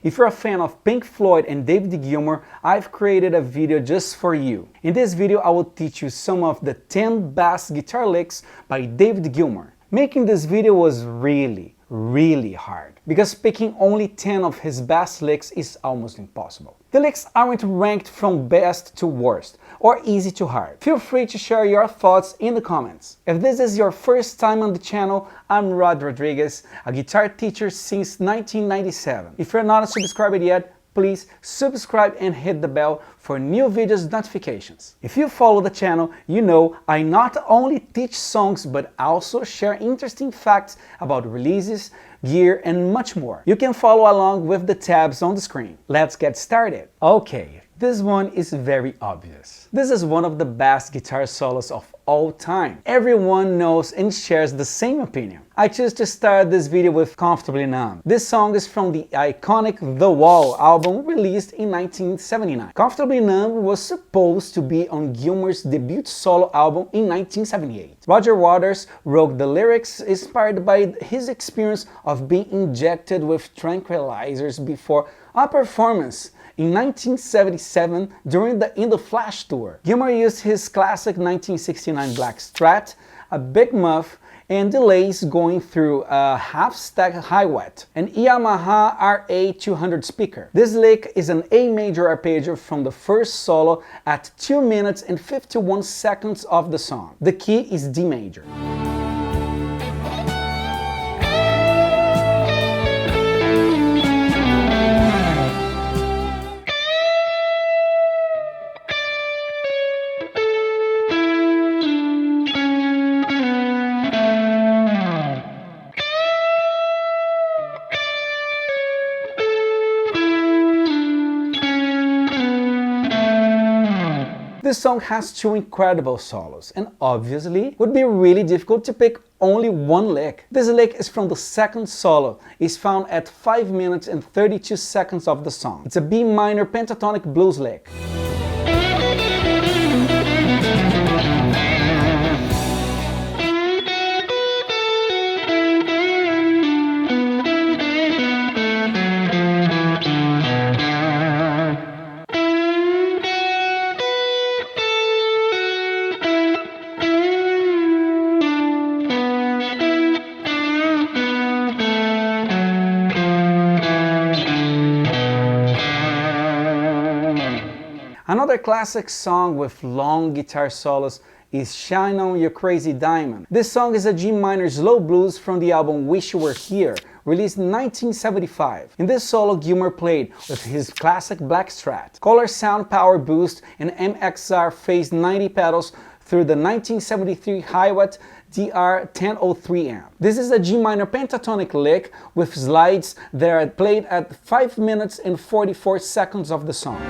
If you're a fan of Pink Floyd and David Gilmour, I've created a video just for you. In this video, I will teach you some of the 10 bass guitar licks by David Gilmour. Making this video was really hard, because picking only 10 of his bass licks is almost impossible. The licks aren't ranked from best to worst, or easy to hard. Feel free to share your thoughts in the comments. If this is your first time on the channel, I'm Rod Rodriguez, a guitar teacher since 1997. If you're not subscribed yet, please subscribe and hit the bell for new videos notifications. If you follow the channel, you know I not only teach songs but also share interesting facts about releases, gear, and much more. You can follow along with the tabs on the screen. Let's get started. Okay, this one is very obvious. This is one of the best guitar solos of all time. Everyone knows and shares the same opinion. I choose to start this video with Comfoatably Numb. This song is from the iconic The Wall album released in 1979. Comfoatably Numb was supposed to be on Gilmour's debut solo album in 1978. Roger Waters wrote the lyrics inspired by his experience of being injected with tranquilizers before a performance in 1977 during the In the Flash tour. Gilmour used his classic 1969 black Strat, a big muff, and delays going through a half-stack hi-hat, an Yamaha RA200 speaker. This lick is an A major arpeggio from the first solo at 2 minutes and 51 seconds of the song. The key is D major. This song has two incredible solos, and obviously would be really difficult to pick only one lick. This lick is from the second solo. It's found at 5 minutes and 32 seconds of the song. It's a B minor pentatonic blues lick. Another classic song with long guitar solos is Shine On You Crazy Diamond. This song is a G minor slow blues from the album Wish You Were Here, released in 1975. In this solo, Gilmour played with his classic black Strat, color sound power boost, and MXR phase 90 pedals through the 1973 hi-hat DR1003 amp. This is a G minor pentatonic lick with slides that are played at 5 minutes and 44 seconds of the song.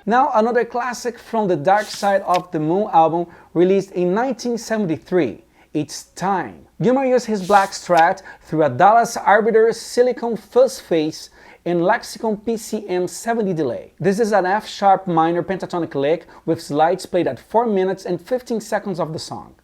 Now another classic from the Dark Side of the Moon album released in 1973, It's Time. Gilmour used his black Strat through a Dallas Arbiter Silicon Fuzz Face and Lexicon PCM 70 delay. This is an F sharp minor pentatonic lick with slides played at 4 minutes and 15 seconds of the song.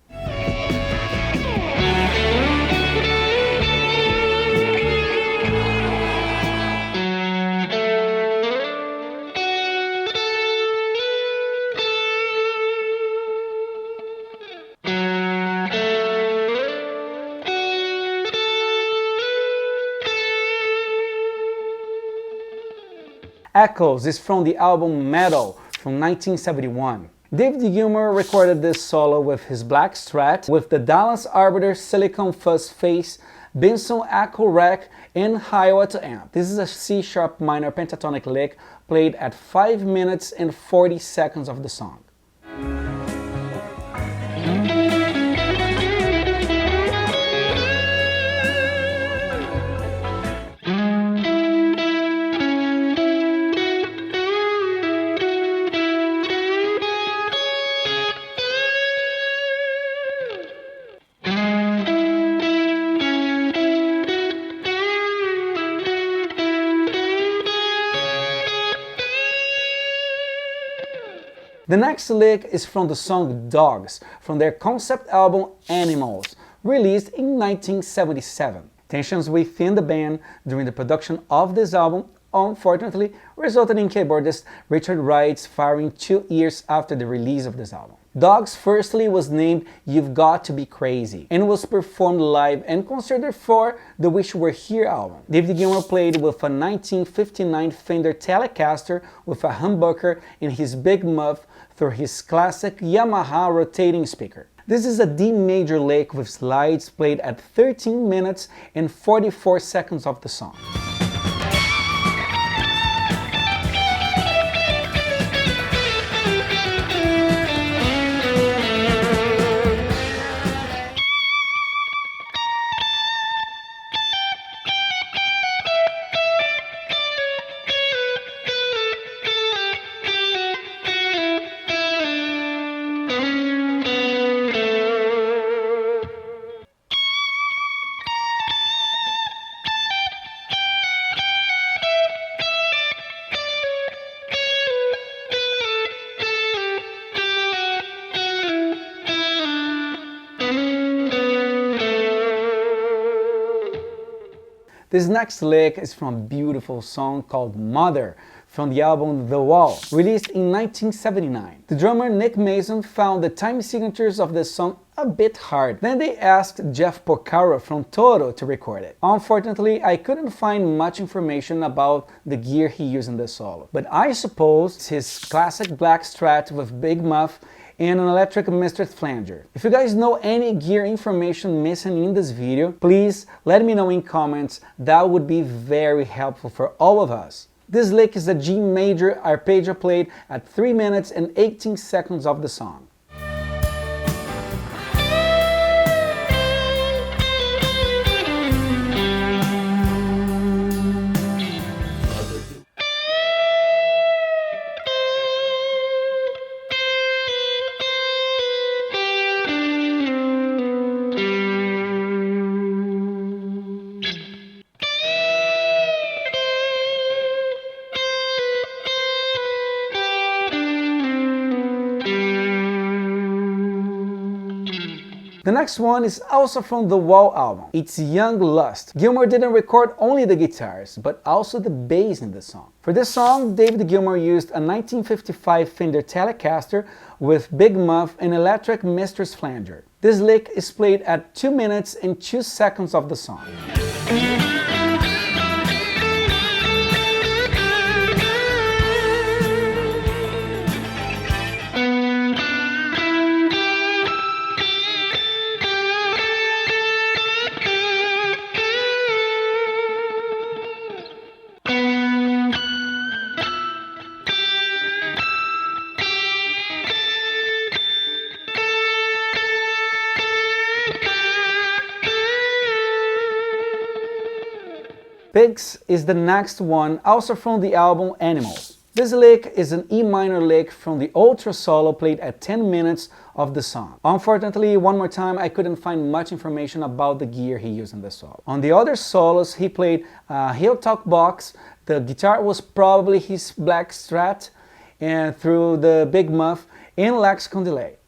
Echoes is from the album Metal from 1971. David Gilmour recorded this solo with his black Strat with the Dallas Arbiter Silicon Fuzz Face, Benson Echo Rack, and hi-hat amp. This is a C-sharp minor pentatonic lick played at 5 minutes and 40 seconds of the song. The next lick is from the song Dogs, from their concept album Animals, released in 1977. Tensions within the band during the production of this album, unfortunately, resulted in keyboardist Richard Wright's firing 2 years after the release of this album. Dogs firstly was named You've Got to Be Crazy and was performed live and considered for the Wish You Were Here album. David Gilmour played with a 1959 Fender Telecaster with a humbucker in his big muff through his classic Yamaha rotating speaker. This is a D major lick with slides played at 13 minutes and 44 seconds of the song. This next lick is from a beautiful song called Mother from the album The Wall, released in 1979. The drummer Nick Mason found the time signatures of this song a bit hard. Then they asked Jeff Porcaro from Toto to record it. Unfortunately, I couldn't find much information about the gear he used in the solo, but I suppose it's his classic black Strat with big muff and an electric mistress flanger. If you guys know any gear information missing in this video, please let me know in comments. That would be very helpful for all of us. This lick is a G major arpeggio played at 3 minutes and 18 seconds of the song. The next one is also from the Wall album. It's Young Lust. Gilmour didn't record only the guitars, but also the bass in the song. For this song, David Gilmour used a 1955 Fender Telecaster with big muff and electric mistress flanger. This lick is played at 2 minutes and 2 seconds of the song. Pigs is the next one, also from the album Animals. This lick is an E minor lick from the Ultra solo played at 10 minutes of the song. Unfortunately, one more time, I couldn't find much information about the gear he used in the solo. On the other solos, he played heel talk box. The guitar was probably his black Strat, and through the big muff in lexicon delay.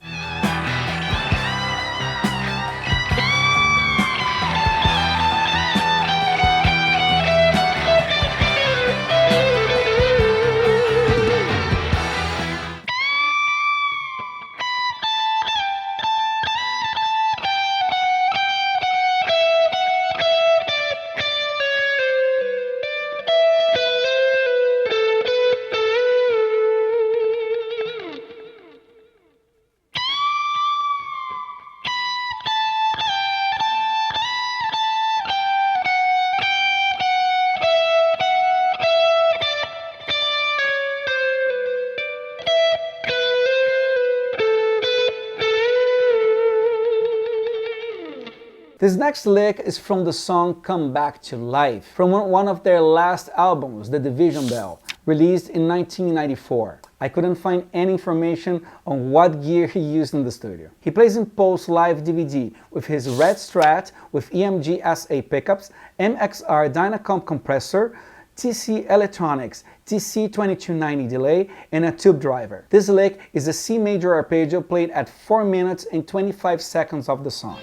This next lick is from the song Come Back to Life, from one of their last albums, The Division Bell, released in 1994. I couldn't find any information on what gear he used in the studio. He plays in Pulse Live DVD with his Red Strat with EMG SA pickups, MXR Dynacomp compressor, TC Electronics, TC2290 delay, and a tube driver. This lick is a C major arpeggio played at 4 minutes and 25 seconds of the song.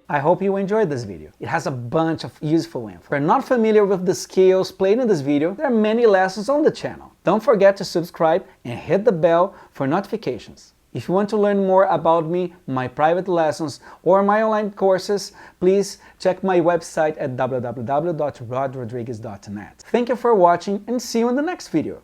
I hope you enjoyed this video. It has a bunch of useful info. If you're not familiar with the scales played in this video, there are many lessons on the channel. Don't forget to subscribe and hit the bell for notifications. If you want to learn more about me, my private lessons, or my online courses, please check my website at www.rodrodriguez.net. Thank you for watching and see you in the next video.